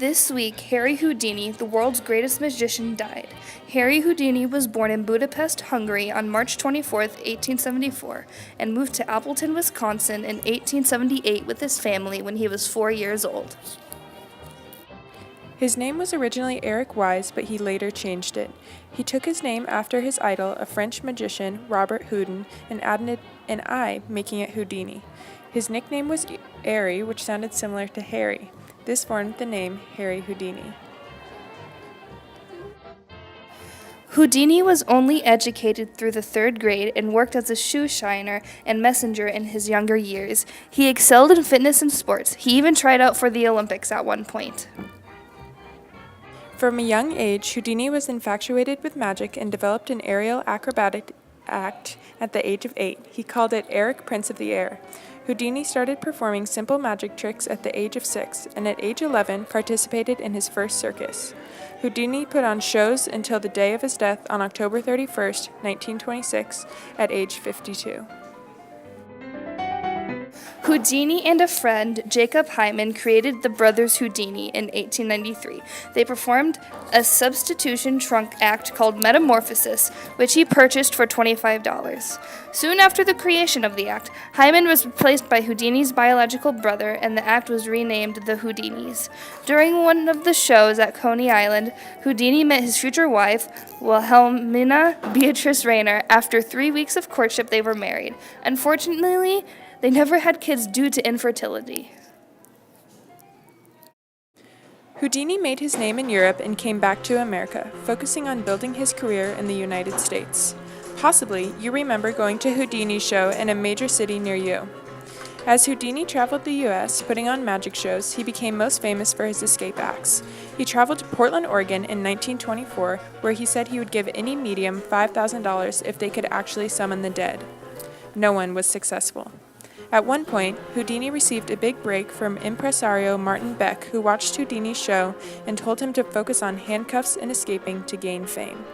This week, Harry Houdini, the world's greatest magician, died. Harry Houdini was born in Budapest, Hungary on March 24, 1874, and moved to Appleton, Wisconsin in 1878 with his family when he was 4 years old. His name was originally Eric Wise, but he later changed it. He took his name after his idol, a French magician, Robert Houdin, and added an I, making it Houdini. His nickname was Airy, which sounded similar to Harry. This formed the name Harry Houdini. Houdini was only educated through the 3rd grade and worked as a shoe shiner and messenger in his younger years. He excelled in fitness and sports. He even tried out for the Olympics at one point. From a young age, Houdini was infatuated with magic and developed an aerial acrobatic act at the age of 8. He called it Eric, Prince of the Air. Houdini started performing simple magic tricks at the age of 6, and at age 11 participated in his first circus. Houdini put on shows until the day of his death on October 31st, 1926, at age 52. Houdini and a friend, Jacob Hyman, created the Brothers Houdini in 1893. They performed a substitution trunk act called Metamorphosis, which he purchased for $25. Soon after the creation of the act, Hyman was replaced by Houdini's biological brother, and the act was renamed the Houdinis. During one of the shows at Coney Island, Houdini met his future wife, Wilhelmina Beatrice Rayner. After 3 weeks of courtship, they were married. Unfortunately, they never had kids due to infertility. Houdini made his name in Europe and came back to America, focusing on building his career in the United States. Possibly, you remember going to Houdini's show in a major city near you. As Houdini traveled the U.S., putting on magic shows, he became most famous for his escape acts. He traveled to Portland, Oregon in 1924, where he said he would give any medium $5,000 if they could actually summon the dead. No one was successful. At one point, Houdini received a big break from impresario Martin Beck, who watched Houdini's show and told him to focus on handcuffs and escaping to gain fame.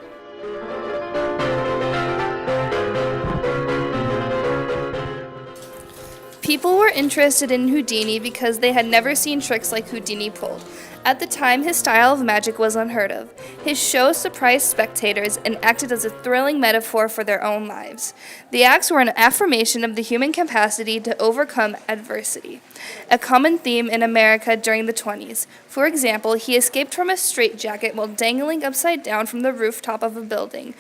People were interested in Houdini because they had never seen tricks like Houdini pulled. At the time, his style of magic was unheard of. His show surprised spectators and acted as a thrilling metaphor for their own lives. The acts were an affirmation of the human capacity to overcome adversity, a common theme in America during the 1920s. For example, he escaped from a straitjacket while dangling upside down from the rooftop of a building.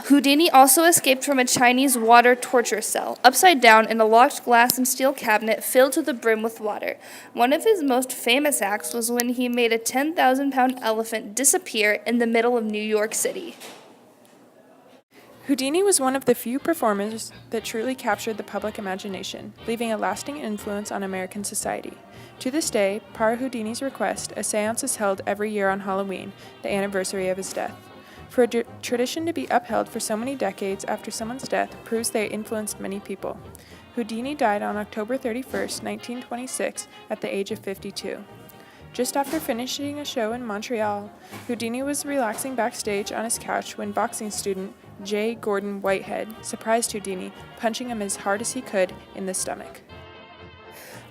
Houdini also escaped from a Chinese water torture cell, upside down in a locked glass and steel cabinet filled to the brim with water. One of his most famous acts was when he made a 10,000-pound elephant disappear in the middle of New York City. Houdini was one of the few performers that truly captured the public imagination, leaving a lasting influence on American society. To this day, per Houdini's request, a seance is held every year on Halloween, the anniversary of his death. For a tradition to be upheld for so many decades after someone's death proves they influenced many people. Houdini died on October 31, 1926, at the age of 52. Just after finishing a show in Montreal, Houdini was relaxing backstage on his couch when boxing student J. Gordon Whitehead surprised Houdini, punching him as hard as he could in the stomach.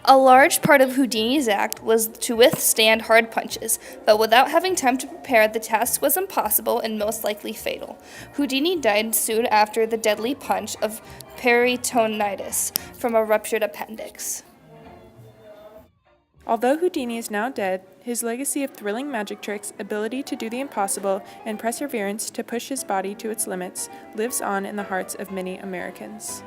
A large part of Houdini's act was to withstand hard punches, but without having time to prepare, the task was impossible and most likely fatal. Houdini died soon after the deadly punch of peritonitis from a ruptured appendix. Although Houdini is now dead, his legacy of thrilling magic tricks, ability to do the impossible, and perseverance to push his body to its limits lives on in the hearts of many Americans.